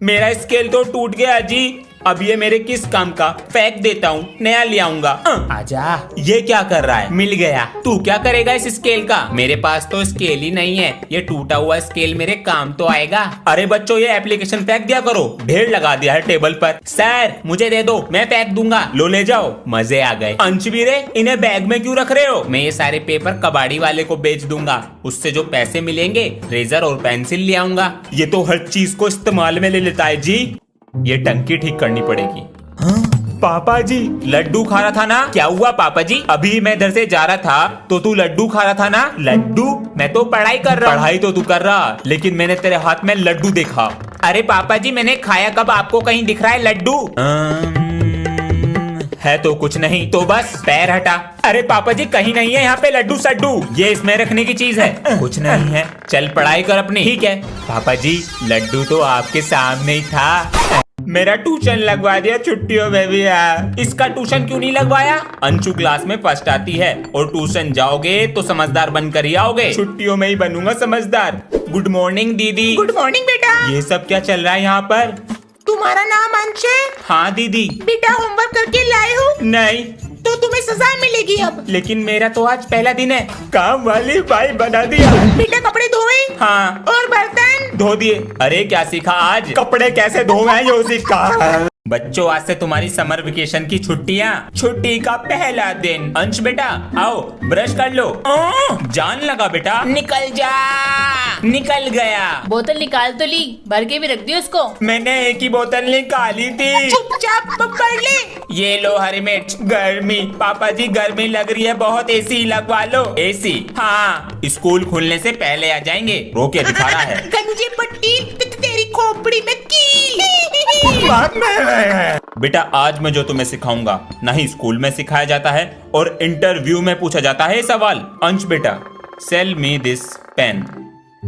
मेरा स्केल तो टूट गया जी। अब ये मेरे किस काम का, फेंक देता हूँ, नया ले आऊंगा। आजा। ये क्या कर रहा है? मिल गया। तू क्या करेगा इस स्केल का? मेरे पास तो स्केल ही नहीं है, ये टूटा हुआ स्केल मेरे काम तो आएगा। अरे बच्चों, ये एप्लीकेशन फेंक दिया करो, ढेर लगा दिया है टेबल पर। सर मुझे दे दो, मैं फेंक दूंगा। लो ले जाओ। मजे आ गए। अंशवीरे, इन्हें बैग में क्यों रख रहे हो? मैं ये सारे पेपर कबाड़ी वाले को बेच दूंगा, उससे जो पैसे मिलेंगे रेजर और पेंसिल ले आऊंगा। ये तो हर चीज को इस्तेमाल में ले लेता है जी। ये टंकी ठीक करनी पड़ेगी। हाँ? पापा जी लड्डू खा रहा था ना? क्या हुआ पापा जी? अभी मैं इधर से जा रहा था तो तू लड्डू खा रहा था ना? लड्डू? मैं तो पढ़ाई कर रहा हूँ। पढ़ाई तो तू कर रहा, लेकिन मैंने तेरे हाथ में लड्डू देखा। अरे पापा जी मैंने खाया कब? आपको कहीं दिख रहा है लड्डू? है तो कुछ नहीं, तो बस पैर हटा। अरे पापा जी कहीं नहीं है यहाँ पे लड्डू सड्डू, ये इसमें रखने की चीज है। कुछ नहीं है, चल पढ़ाई कर अपनी। ठीक है पापा जी, लड्डू तो आपके सामने ही था। मेरा ट्यूशन लगवा दिया छुट्टियों में भी है। इसका ट्यूशन क्यों नहीं लगवाया? अंशु क्लास में फर्स्ट आती है और ट्यूशन जाओगे तो समझदार बनकर ही आओगे। छुट्टियों में ही बनूंगा समझदार। गुड मॉर्निंग दीदी। गुड मॉर्निंग बेटा। ये सब क्या चल रहा है यहाँ पर? तुम्हारा नाम अंश है? हाँ दीदी। बेटा होमवर्क करके लाए हो? नहीं। तो तुम्हें सजा मिलेगी अब। लेकिन मेरा तो आज पहला दिन है। काम वाली बाई बना दिया। बेटा कपड़े धोए? हाँ। और बर्तन? धो दिए। अरे क्या सीखा आज? कपड़े कैसे धोए यो सीखा। बच्चों आज से तुम्हारी समर वेकेशन की छुट्टियाँ। छुट्टी का पहला दिन। अंश बेटा आओ, ब्रश कर लो। जान लगा बेटा। निकल जा। निकल गया। बोतल निकाल तो ली, भर के भी रख दी उसको। मैंने एक ही बोतल निकाली थी। चुपचाप पकड़ ले। ये लो हरी मिर्च। गर्मी पापा जी, गर्मी लग रही है बहुत, एसी लगवा लो। एसी? हाँ, स्कूल खुलने से पहले आ जाएंगे। रोके दिखा रहा है। गंजी पट्टी तेरी खोपड़ी में की। बेटा आज मैं जो तुम्हें सिखाऊंगा नहीं स्कूल में सिखाया जाता है और इंटरव्यू में पूछा जाता है सवाल। अंश बेटा, सेल मी दिस पेन।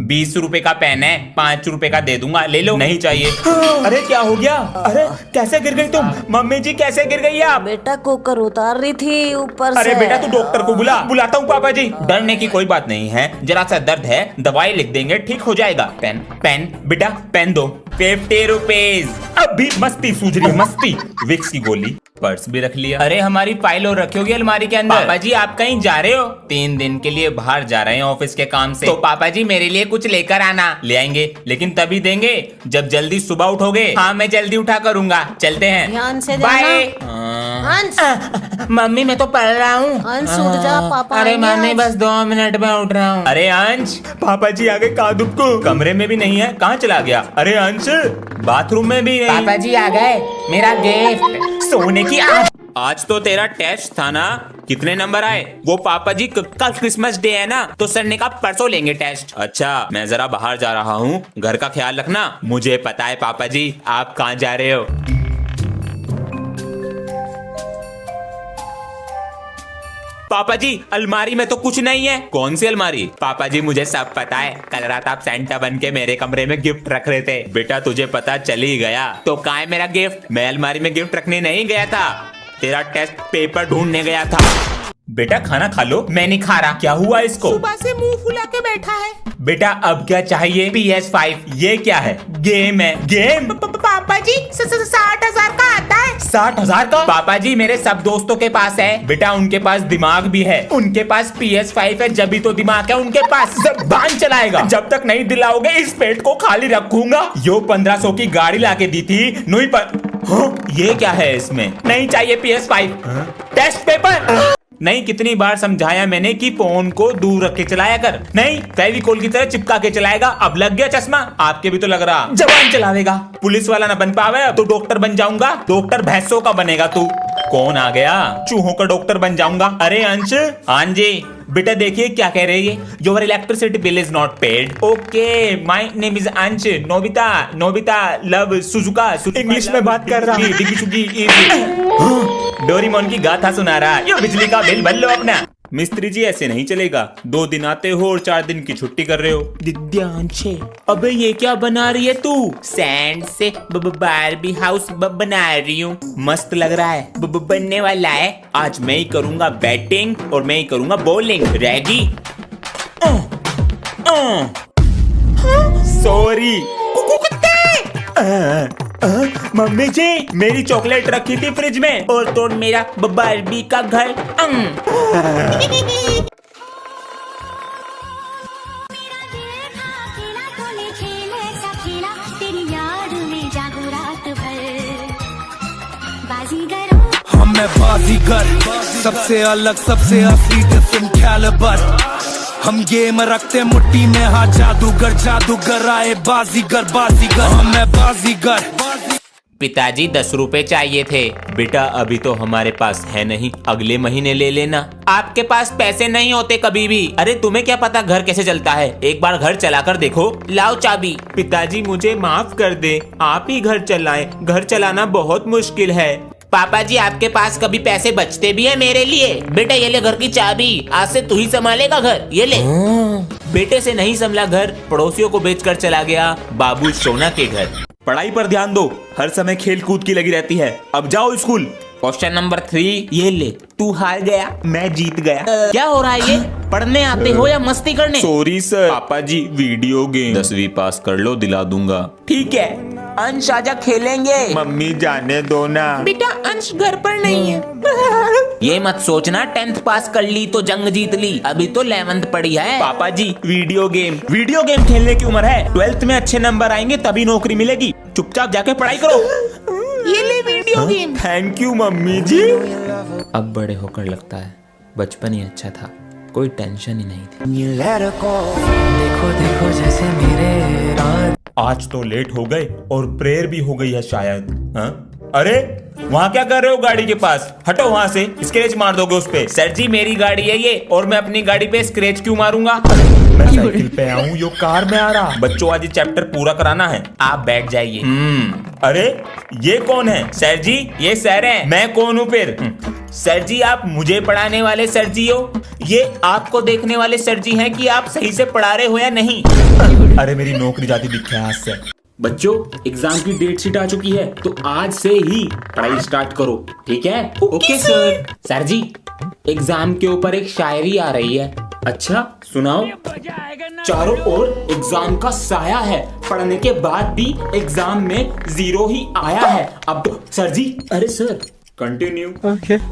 20 रुपए का पेन है, 5 रुपए का दे दूंगा, ले लो। नहीं चाहिए। अरे क्या हो गया? अरे कैसे गिर गई तुम? मम्मी जी कैसे गिर गई आप? बेटा कुकर उतार रही थी ऊपर से। अरे बेटा तू डॉक्टर को बुलाता हूँ पापा जी। डरने की कोई बात नहीं है, जरा सा दर्द है, दवाई लिख देंगे, ठीक हो जाएगा। पेन बेटा पेन दो। 50 रुपीज। अभी मस्ती सूझ रही है, मस्ती। विक्स की गोली। पर्स भी रख लिया। अरे हमारी फाइल और रखी होगी अलमारी के अंदर। पापा जी आप कहीं जा रहे हो? 3 दिन के लिए बाहर जा रहे हैं ऑफिस के काम से। तो पापा जी मेरे लिए कुछ लेकर आना। ले आएंगे, लेकिन तभी देंगे जब जल्दी सुबह उठोगे। हाँ मैं जल्दी उठा करूंगा। चलते हैं, ध्यान से बाय। अंश। मम्मी मैं तो पढ़ रहा हूँ। अंश उठ जा, पापा अरे आएंगे मम्मी आज। बस 2 मिनट में उठ रहा हूँ। अरे अंश, पापा जी आगे कादुब को कमरे में भी नहीं है, कहाँ चला गया? अरे अंश बाथरूम में भी नहीं। पापा जी आ गए, मेरा गिफ्ट सोने की। आज तो तेरा टेस्ट था ना? कितने नंबर आए? वो पापा जी कल क्रिसमस डे है ना, तो सर ने कहा परसों लेंगे टेस्ट। अच्छा मैं जरा बाहर जा रहा हूँ, घर का ख्याल रखना। मुझे पता है पापा जी आप कहाँ जा रहे हो। पापा जी अलमारी में तो कुछ नहीं है। कौन सी अलमारी? पापा जी मुझे सब पता है, कल रात आप सेंटा बन के मेरे कमरे में गिफ्ट रख रहे थे। बेटा तुझे पता चल ही गया तो कहाँ है मेरा गिफ्ट? मैं अलमारी में गिफ्ट रखने नहीं गया था, तेरा टेस्ट पेपर ढूंढने गया था। बेटा खाना खा लो। मैं नहीं खा रहा। क्या हुआ इसको? सुबह से मुंह फुला के बैठा है। बेटा अब क्या चाहिए? PS5। ये क्या है? गेम है। गेम? पापा जी 60,000 का आता है। 60,000 का? पापा जी मेरे सब दोस्तों के पास है। बेटा उनके पास दिमाग भी है, उनके पास PS5 है, जब भी तो दिमाग है उनके पास। ज़बान चलाएगा। जब तक नहीं दिलाओगे इस पेट को खाली रखूंगा। यो 1500 की गाड़ी लाके दी थी नुई पर। ये क्या है इसमें? नहीं चाहिए PS5। टेस्ट पेपर नहीं। कितनी बार समझाया मैंने कि फोन को दूर रख के चलाया कर। नहीं, फेविकोल की तरह चिपका के चलाएगा। अब लग गया चश्मा। आपके भी तो लग रहा। जबान चलावेगा। पुलिस वाला ना बन पावे अब तो डॉक्टर बन जाऊंगा। डॉक्टर भैंसों का बनेगा तू। कौन आ गया? चूहों का डॉक्टर बन जाऊंगा। अरे अंश। हाँ जी बेटा देखिए क्या कह रही है। Your electricity bill is not paid. Okay my name is Ansh. Nobita love Shizuka. English में बात कर रहा हूँ। डोरेमोन की गाथा सुना रहा। ये बिजली का बिल भर लो अपना। मिस्त्री जी ऐसे नहीं चलेगा। 2 दिन आते हो और 4 दिन की छुट्टी कर रहे हो। दिव्यांश अबे ये क्या बना रही है तू? सैंड से बारबी हाउस बना रही हूँ। मस्त लग रहा है। बनने वाला है। आज मैं ही करूंगा बैटिंग और मैं ही करूंगा बॉलिंग। रेडी? सॉरी। मम्मी जी मेरी चॉकलेट रखी थी फ्रिज में और तोड़ मेरा बार्बी का घर। हम मैं बाजीगर, सबसे अलग सबसे असली डिफरेंट कैलिबर। हम गेम रखते मुट्ठी में, हाँ जादूगर जादूगर आए बाजीगर बाजीगर। हम मैं बाजीगर। पिताजी 10 रुपए चाहिए थे। बेटा अभी तो हमारे पास है नहीं, अगले महीने ले लेना। आपके पास पैसे नहीं होते कभी भी। अरे तुम्हें क्या पता घर कैसे चलता है, एक बार घर चला कर देखो। लाओ चाबी। पिताजी मुझे माफ कर दे, आप ही घर चलाएं, घर चलाना बहुत मुश्किल है। पापा जी आपके पास कभी पैसे बचते भी है मेरे लिए? बेटा ये ले घर की चाबी, आज से तू ही संभालेगा घर, ये ले। बेटे से नहीं संभला घर, पड़ोसियों को बेचकर चला गया बाबू सोना के घर। पढ़ाई पर ध्यान दो, हर समय खेल कूद की लगी रहती है। अब जाओ स्कूल। क्वेश्चन नंबर 3 ये ले। तू हार गया, मैं जीत गया। क्या हो रहा है ये? पढ़ने आते हो या मस्ती करने? Sorry sir. पापा जी वीडियो गेम 10वीं पास कर लो, दिला दूंगा। ठीक है अंश आजा खेलेंगे। मम्मी जाने दो ना। बेटा अंश घर पर नहीं है। ये मत सोचना 10th पास कर ली तो जंग जीत ली, अभी तो 11th पढ़ी है। पापा जी वीडियो गेम खेलने की उम्र है। 12th में अच्छे नंबर आएंगे तभी नौकरी मिलेगी। चुपचाप जाके पढ़ाई करो। ये ले video game. Thank you mummy ji. अब बड़े होकर लगता है बचपन ही अच्छा था, कोई टेंशन ही नहीं थी। देखो देखो जैसे मेरे रात। आज तो लेट हो गए और प्रेयर भी हो गई है शायद। हाँ? अरे वहाँ क्या कर रहे हो गाड़ी के पास? हटो वहाँ से, स्क्रैच मार दोगे उस पे। सर जी मेरी गाड़ी है ये, और मैं अपनी गाड़ी पे स्क्रैच क्यों मारूंगा? मैं साइकिल पे आऊँ, यो कार में आ रहा। बच्चों आज ये चैप्टर पूरा कराना है, आप बैठ जाइए। अरे ये कौन है? सर जी ये सर है। मैं कौन हूँ फिर? सर जी आप मुझे पढ़ाने वाले सर जी हो? ये आपको देखने वाले सर जी हैं कि आप सही से पढ़ा रहे हो या नहीं? अरे मेरी नौकरी जाती दिखे आज से। बच्चों एग्जाम की डेट शीट आ चुकी है, तो आज से ही पढ़ाई स्टार्ट करो, ठीक है? Okay sir. सर जी एग्जाम के ऊपर एक शायरी आ रही है। अच्छा सुनाओ। चारों ओर एग्जाम का साया है, पढ़ने के बाद भी एग्जाम में 0 ही आया है। अब सर जी, अरे सर कंटिन्यू।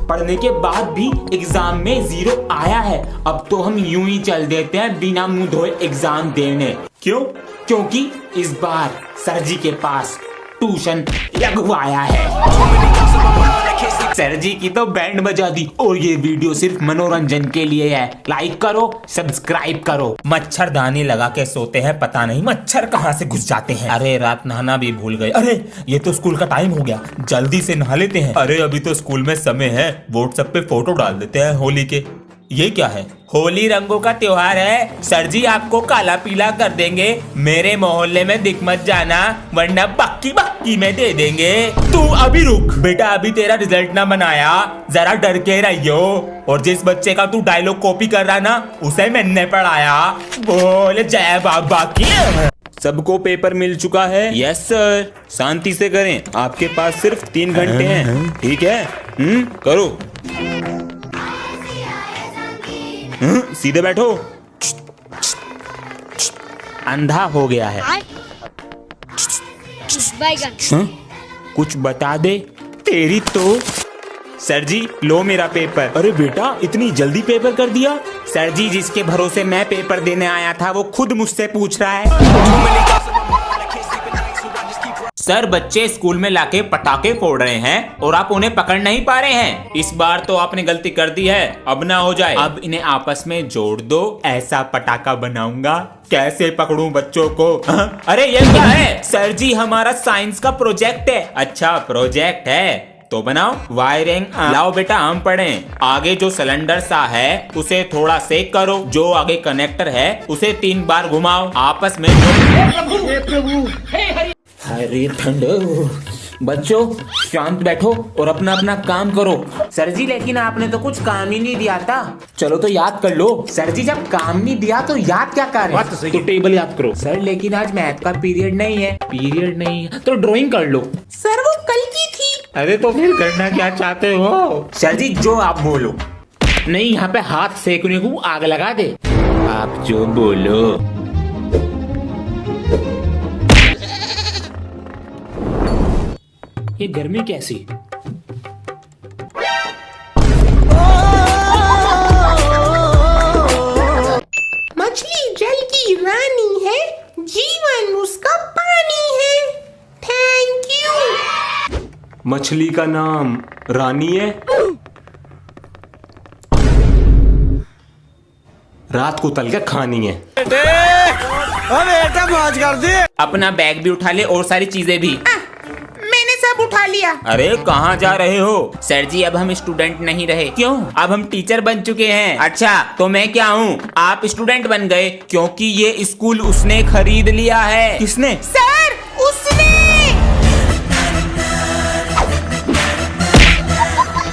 पढ़ने के बाद भी एग्जाम में 0 आया है। अब तो हम यूं ही चल देते हैं बिना मुंह धोए एग्जाम देने। क्यों? क्योंकि इस बार सर जी के पास ट्यूशन लगवाया है। सर जी की तो बैंड बजा दी, और ये वीडियो सिर्फ मनोरंजन के लिए है। लाइक करो, सब्सक्राइब करो। मच्छरदानी लगा के सोते हैं, पता नहीं मच्छर कहाँ से घुस जाते हैं। अरे रात नहाना भी भूल गए। अरे ये तो स्कूल का टाइम हो गया, जल्दी से नहा लेते हैं। अरे अभी तो स्कूल में समय है, व्हाट्सएप पे फोटो डाल देते हैं होली के। ये क्या है? होली रंगों का त्योहार है। सर जी आपको काला पीला कर देंगे, मेरे मोहल्ले में दिख मत जाना वरना बक्की बक्की में दे देंगे। तू अभी रुक बेटा, अभी तेरा रिजल्ट ना बनाया, जरा डर के रहियो। और जिस बच्चे का तू डायलॉग कॉपी कर रहा ना, उसे मैंने पढ़ाया। बोल जय बाबा की। सबको पेपर मिल चुका है? Yes sir. शांति से करें, आपके पास सिर्फ 3 घंटे हैं, ठीक है? करो। सीधे बैठो। अंधा हो गया है। कुछ बता दे। तेरी तो। सर जी लो मेरा पेपर। अरे बेटा इतनी जल्दी पेपर कर दिया? सर जी जिसके भरोसे मैं पेपर देने आया था वो खुद मुझसे पूछ रहा है। सर बच्चे स्कूल में लाके पटाखे फोड़ रहे हैं और आप उन्हें पकड़ नहीं पा रहे हैं। इस बार तो आपने गलती कर दी है, अब ना हो जाए। अब इन्हें आपस में जोड़ दो, ऐसा पटाखा बनाऊंगा। कैसे पकड़ूं बच्चों को? अरे ये क्या है? सर जी हमारा साइंस का प्रोजेक्ट है। अच्छा प्रोजेक्ट है तो बनाओ। वायरिंग लाओ बेटा हम पढ़ें। आगे जो सिलेंडर सा है उसे थोड़ा सेक करो, जो आगे कनेक्टर है उसे 3 बार घुमाओ। आपस में अरे ठंड। बच्चों शांत बैठो और अपना अपना काम करो। सर जी लेकिन आपने तो कुछ काम ही नहीं दिया था। चलो तो याद कर लो। सर जी जब काम नहीं दिया तो याद क्या कर रहे हैं? तो टेबल याद करो। सर लेकिन आज मैथ का पीरियड नहीं है। पीरियड नहीं है तो ड्राइंग कर लो। सर वो कल की थी। अरे तो फिर करना क्या चाहते हो? सर जी जो आप बोलो। नहीं यहाँ पे हाथ सेकने को आग लगा दे। आप जो बोलो। ये गर्मी कैसी? मछली जल की रानी है, जीवन उसका पानी है। Thank you. मछली का नाम रानी है। रात को तल के खानी है। अपना बैग भी उठा ले और सारी चीजें भी। मैंने सब उठा लिया। अरे कहाँ जा रहे हो? सर जी अब हम स्टूडेंट नहीं रहे। क्यों? अब हम टीचर बन चुके हैं। अच्छा तो मैं क्या हूँ? आप स्टूडेंट बन गए क्योंकि ये स्कूल उसने खरीद लिया है। किसने? सर उसने।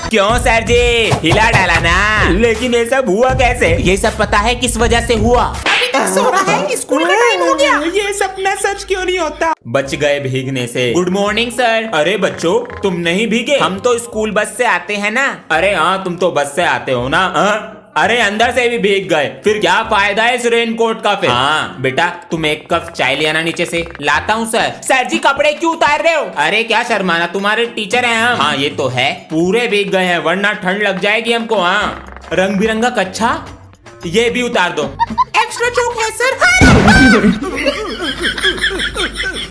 क्यों सर जी? हिला डाला ना। लेकिन ये सब हुआ कैसे? ये सब पता है किस वजह से हुआ? अभी तक सो रहा है, स्कूल का टाइम हो गया। ये सपना सच क्यों नहीं होता? बच गए भीगने से। Good morning sir. अरे बच्चों तुम नहीं भीगे? हम तो स्कूल बस से आते हैं ना। अरे हाँ तुम तो बस से आते हो ना। हाँ? अरे अंदर से भी भीग गए, फिर क्या फायदा है इस रेनकोट का फिर? हाँ बेटा तुम एक कप चाय ले आना नीचे से। लाता हूँ सर। सर जी कपड़े क्यों उतार रहे हो? अरे क्या शर्माना, तुम्हारे टीचर हैं हम। हाँ ये तो है, पूरे भीग गए हैं वरना ठंड लग जाएगी हमको। हाँ रंग बिरंगा कच्छा ये भी उतार दो। एक्स्ट्रा चौक है सर।